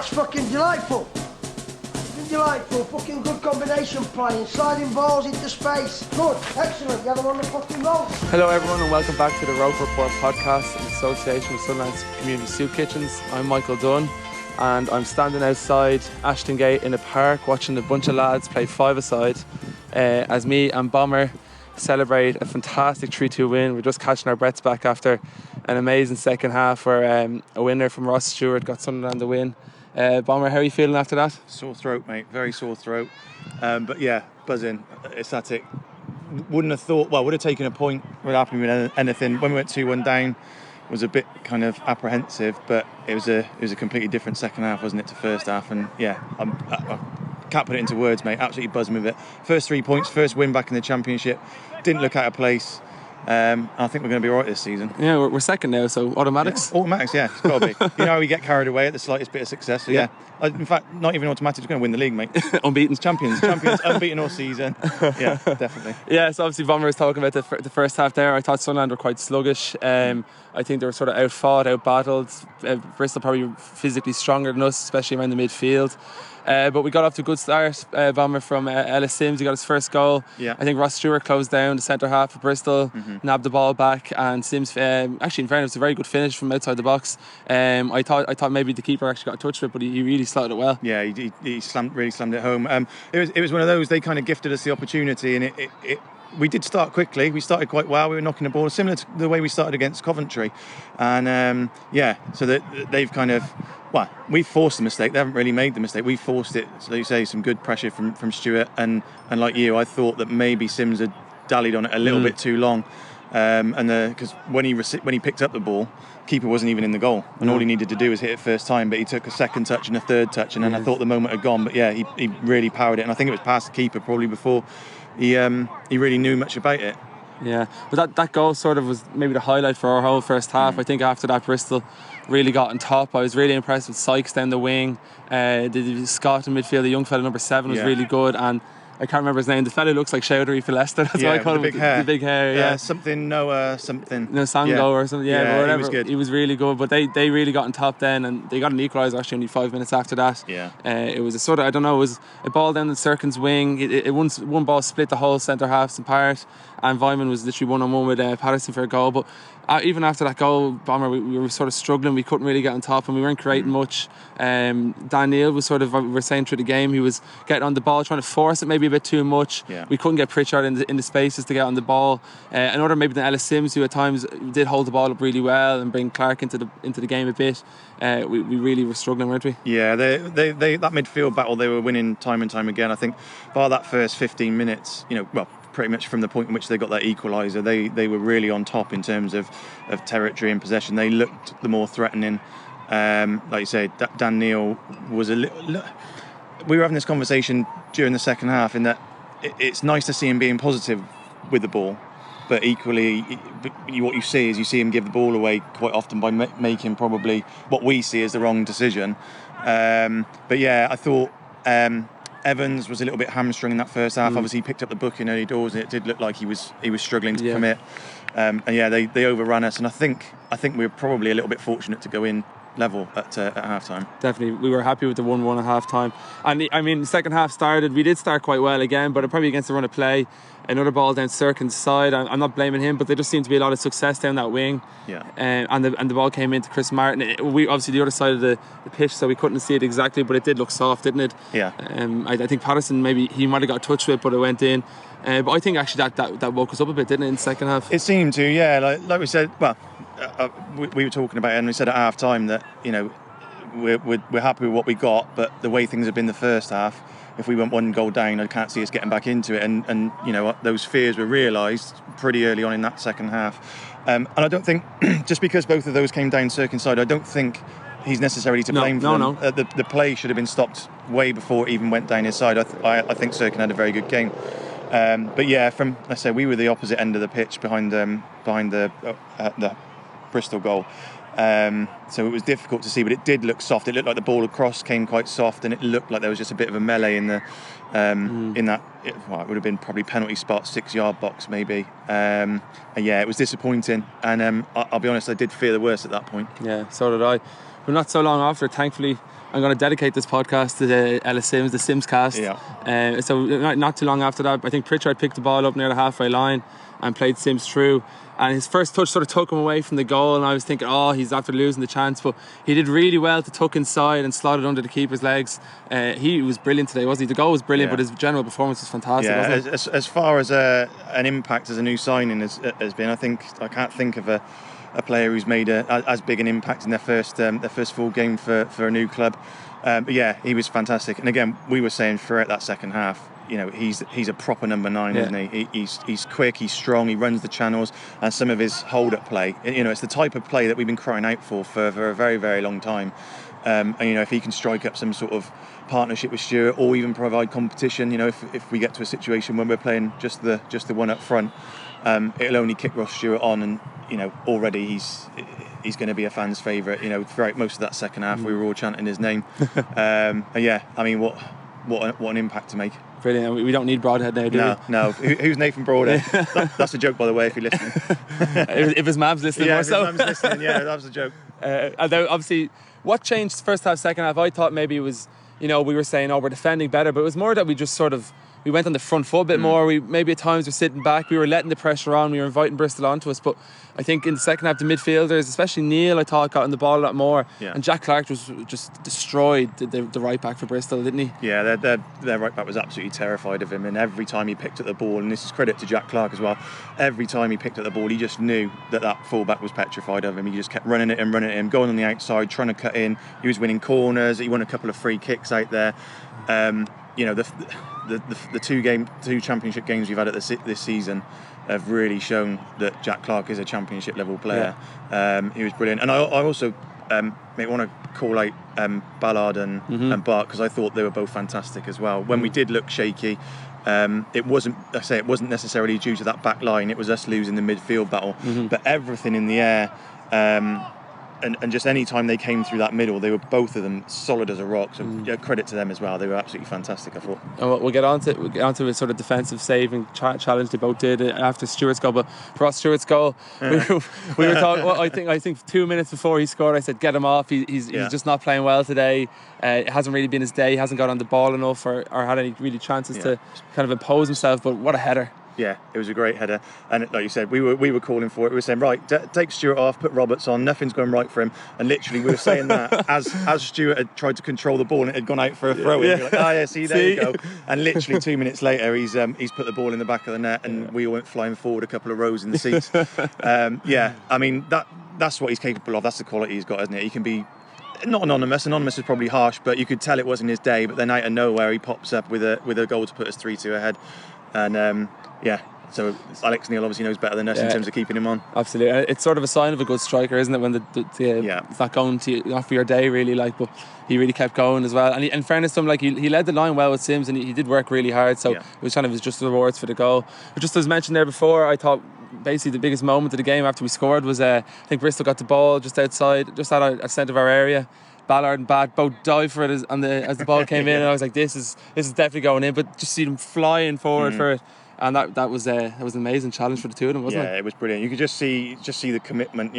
That's fucking delightful. Delightful, fucking good combination playing, sliding balls into space. Good, excellent, you have them on the fucking roll. Hello everyone and welcome back to the ROKER Report podcast in association with Sunderland Community Soup Kitchens. I'm Michael Dunne and I'm standing outside Ashton Gate in a park watching a bunch of lads play five-a-side as me and Bomber celebrate a fantastic 3-2 win. We're just catching our breaths back after an amazing second half where a winner from Ross Stewart got Sunderland the win. Bomber, how are you feeling after that? Sore throat, mate. Very sore throat. But yeah, buzzing, ecstatic. Wouldn't have thought, would have taken a point without happening with anything. When we went 2-1 down, was a bit kind of apprehensive, but it was a completely different second half, wasn't it, to first half? And yeah, I can't put it into words, mate. Absolutely buzzing with it. First 3 points, first win back in the Championship. Didn't look out of place. I think we're going to be all right this season. Yeah, we're second now, so automatics? Yeah, automatics, yeah, it's got to be. You know how we get carried away at the slightest bit of success, so yeah. In fact, not even automatics, we're going to win the league, mate. Unbeaten. Champions, unbeaten all season. Yeah, definitely. Yeah, so obviously Bomber was talking about the first half there. I thought Sunderland were quite sluggish. I think they were sort of out-fought, out-battled. Bristol probably physically stronger than us, especially around the midfield. But we got off to a good start, Bomber, from Ellis. He got his first goal. Yeah. I think Ross Stewart closed down the centre half of Bristol, nabbed the ball back, and Sims, actually in fairness, it was a very good finish from outside the box. I thought maybe the keeper actually got a touch of it, but he really slotted it well. Yeah, he really slammed it home. It was one of those, they kind of gifted us the opportunity, and we did start quickly. We started quite well. We were knocking the ball, similar to the way we started against Coventry. And so they've kind of, we forced the mistake. They haven't really made the mistake. We forced it. So you say some good pressure from Stewart. And like you, I thought that maybe Sims had dallied on it a little bit too long. Because when he picked up the ball, keeper wasn't even in the goal, and all he needed to do was hit it first time. But he took a second touch and a third touch, and then I thought the moment had gone. But yeah, he really powered it, and I think it was past the keeper probably before he really knew much about it. Yeah, but that goal sort of was maybe the highlight for our whole first half. I think after that, Bristol really got on top. I was really impressed with Sykes down the wing. The Scott in midfield, the young fella number 7 was really good, and I can't remember his name. The fella looks like Chowdhury for Leicester. That's why I call him. The big hair. Yeah, something Noah something. No Sango or something. Yeah, whatever. He was good. He was really good, but they really got on top then, and they got an equaliser actually only 5 minutes after that. Yeah. It was a sort of, I don't know, it was a ball down the Serkin's wing. One ball split the whole centre halves apart, and Vyman was literally one-on-one with Patterson for a goal. But even after that goal, Bomber, we were sort of struggling. We couldn't really get on top, and we weren't creating much. Dan Neil was sort of, we were saying through the game, he was getting on the ball, trying to force it maybe a bit too much. Yeah. We couldn't get Pritchard in the spaces to get on the ball. Another maybe than Ellis Sims, who at times did hold the ball up really well and bring Clark into the game a bit. We really were struggling, weren't we? Yeah, they that midfield battle, they were winning time and time again. I think bar that first 15 minutes, pretty much from the point in which they got that equaliser, they were really on top in terms of territory and possession. They looked the more threatening. Like you say, Dan Neil was a little. We were having this conversation during the second half in that it's nice to see him being positive with the ball, but equally what you see is him give the ball away quite often by making probably what we see as the wrong decision. But yeah, I thought Evans was a little bit hamstrung in that first half. Obviously he picked up the book in early doors, and it did look like he was struggling to commit. And yeah, they overran us, and I think we were probably a little bit fortunate to go in level at half time. Definitely, we were happy with the 1-1 at half time. And I mean, the second half started, we did start quite well again, but probably against the run of play. Another ball down Serkin's side. I'm not blaming him, but there just seemed to be a lot of success down that wing. Yeah. And the ball came into Chris Martin. We obviously the other side of the pitch, so we couldn't see it exactly, but it did look soft, didn't it? Yeah. I think Patterson, maybe he might have got a touch with it, but it went in. But I think actually that woke us up a bit, didn't it, in the second half? It seemed to, yeah. Like we said, we were talking about it, and we said at half time that we're happy with what we got, but the way things have been the first half, if we went one goal down, I can't see us getting back into it. And those fears were realised pretty early on in that second half. And I don't think, just because both of those came down Serkin's side, I don't think he's necessarily to blame for them. No. The play should have been stopped way before it even went down his side. I think Serkin had a very good game. But yeah, let's say we were the opposite end of the pitch behind the Bristol goal. So it was difficult to see, but it did look soft. It looked like the ball across came quite soft, and it looked like there was just a bit of a melee in the in that. It would have been probably penalty spot, 6-yard box maybe. And yeah, it was disappointing, and I'll be honest, I did fear the worst at that point. Yeah, so did I. but not so long after, thankfully, I'm going to dedicate this podcast to the Ellis Sims, the Simscast. Yeah. So not too long after that, I think Pritchard picked the ball up near the halfway line and played Sims through. And his first touch sort of took him away from the goal, and I was thinking, he's after losing the chance. But he did really well to tuck inside and slot it under the keeper's legs. He was brilliant today, wasn't he? The goal was brilliant, but his general performance was fantastic, wasn't it? As far as an impact as a new signing has been, I can't think of a player who's made as big an impact in their first full game for a new club. But yeah, he was fantastic. And again, we were saying throughout that second half, he's a proper number 9, isn't he? He's quick, he's strong, he runs the channels, and some of his hold-up play. It's the type of play that we've been crying out for a very, very long time. And if he can strike up some sort of partnership with Stuart, or even provide competition, if we get to a situation when we're playing just the one up front, it'll only kick Ross Stewart on, and already he's going to be a fan's favourite. Throughout most of that second half, we were all chanting his name. What an impact to make. Brilliant. We don't need Broadhead now, do we? No. Who's Nathan Broadhead? That's a joke, by the way, if you're listening. If his mum's listening, yeah, or if so. his mum's listening, yeah, that was a joke. Although obviously, what changed first half, second half? I thought maybe it was, we were saying, we're defending better, but it was more that we just sort of, we went on the front foot a bit more. We maybe at times were sitting back. We were letting the pressure on. We were inviting Bristol onto us. But I think in the second half, the midfielders, especially Neil, I thought got on the ball a lot more. Yeah. And Jack Clark just destroyed the right back for Bristol, didn't he? Yeah, their right back was absolutely terrified of him. And every time he picked up the ball, and this is credit to Jack Clark as well, every time he picked up the ball, he just knew that fullback was petrified of him. He just kept running at him, going on the outside, trying to cut in. He was winning corners. He won a couple of free kicks out there. The two championship games we've had at this season have really shown that Jack Clark is a championship level player. Yeah. He was brilliant, and I also want to call out Ballard and Bart, because I thought they were both fantastic as well. When we did look shaky, it wasn't necessarily due to that back line. It was us losing the midfield battle, but everything in the air. And just any time they came through that middle, they were both of them solid as a rock. So credit to them as well. They were absolutely fantastic, I thought. And we'll get on to a sort of defensive saving challenge they both did after Stewart's goal. But for Ross Stewart's goal, we were talking. Well, I think 2 minutes before he scored, I said, "Get him off. He's just not playing well today. It hasn't really been his day. He hasn't got on the ball enough or had any really chances to kind of impose himself." But what a header! Yeah, it was a great header, and like you said, we were calling for it. We were saying, right, take Stewart off, put Roberts on. Nothing's going right for him, and literally we were saying that as Stewart had tried to control the ball and it had gone out for a throw-in. We were like, see, there you go. And literally 2 minutes later, he's put the ball in the back of the net, and we all went flying forward a couple of rows in the seats. That's what he's capable of. That's the quality he's got, isn't it? He can be. Not anonymous. Anonymous is probably harsh, but you could tell it wasn't his day. But then out of nowhere, he pops up with a goal to put us 3-2 ahead, and So Alex Neil obviously knows better than us in terms of keeping him on. Absolutely, it's sort of a sign of a good striker, isn't it? When it's not going off for your day, really. But he really kept going as well. And in fairness to him, he led the line well with Sims, and he did work really hard. So it was kind of his just rewards for the goal. But just as mentioned there before, I thought basically the biggest moment of the game after we scored was I think Bristol got the ball just outside, just at the centre of our area. Ballard and Bat both dived for it as the ball came in, and I was like, this is definitely going in. But just see them flying forward for it. And that was an amazing challenge for the two of them, wasn't it? Yeah, it was brilliant. You could just see the commitment.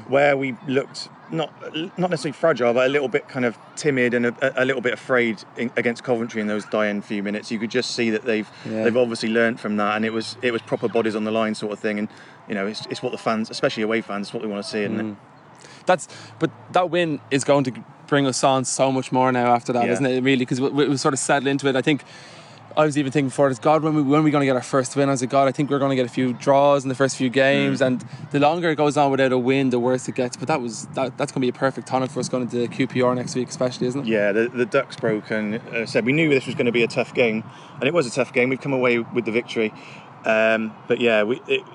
Where we looked not necessarily fragile, but a little bit kind of timid and a little bit afraid against Coventry in those dying few minutes. You could just see that they've obviously learnt from that, and it was proper bodies on the line sort of thing. And it's what the fans, especially away fans, it's what they want to see, isn't it? But that win is going to bring us on so much more now after that, isn't it? Really, because we sort of settled into it. I think. I was even thinking before this, God, when are we going to get our first win? I was like, God, I think we're going to get a few draws in the first few games, and the longer it goes on without a win, the worse it gets. But that's going to be a perfect tonic for us going into QPR next week, especially, isn't it? Yeah, the duck's broken. Said we knew this was going to be a tough game, and it was a tough game. We've come away with the victory. But yeah,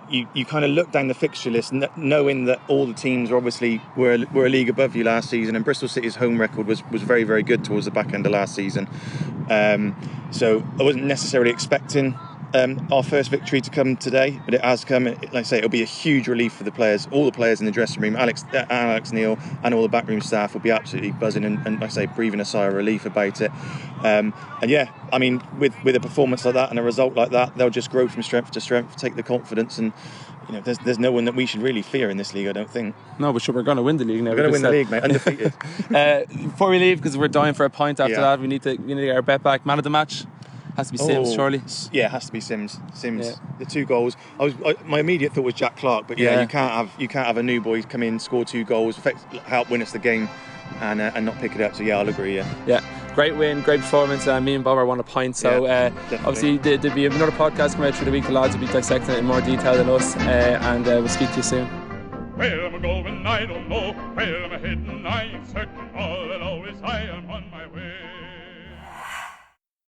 you kind of look down the fixture list, knowing that all the teams were a league above you last season, and Bristol City's home record was very, very good towards the back end of last season. So I wasn't necessarily expecting our first victory to come today, but it has come. Like I say, it'll be a huge relief for the players, all the players in the dressing room. Alex Neil and all the backroom staff will be absolutely buzzing and like I say, breathing a sigh of relief about it. With a performance like that and a result like that, they'll just grow from strength to strength, take the confidence, and you know, there's no one that we should really fear in this league, I don't think. No, but sure, we're going to win the league now. We're going to win the league, mate, undefeated. Before we leave, because we're dying for a pint after Yeah. that, we need to get our bet back. Man of the match has to be Sims, surely. Yeah, it has to be Sims. Yeah. The 2 goals. My immediate thought was Jack Clark, but Yeah. you can't have a new boy come in, score 2 goals, help win us the game, and not pick it up. So yeah, I'll agree. Yeah. Yeah, great win, great performance. Me and Bomber won a pint. So obviously there'll be another podcast coming out through the week. The lads will be dissecting it in more detail than us, and we'll speak to you soon. Where am I going? I don't know. Where am I heading? I ain't certain. All I know is I am on my way.